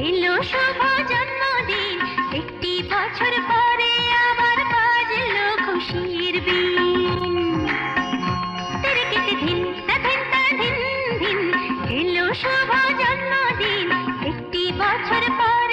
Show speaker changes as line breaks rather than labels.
এলো শুভ জন্মদিন, একটি বছর পরে আবার বাজলো খুশির বিন। তিরিকিটি ধিন তা ধিন তা ধিন ধিন, এলো শুভ জন্মদিন, একটি বছর পরে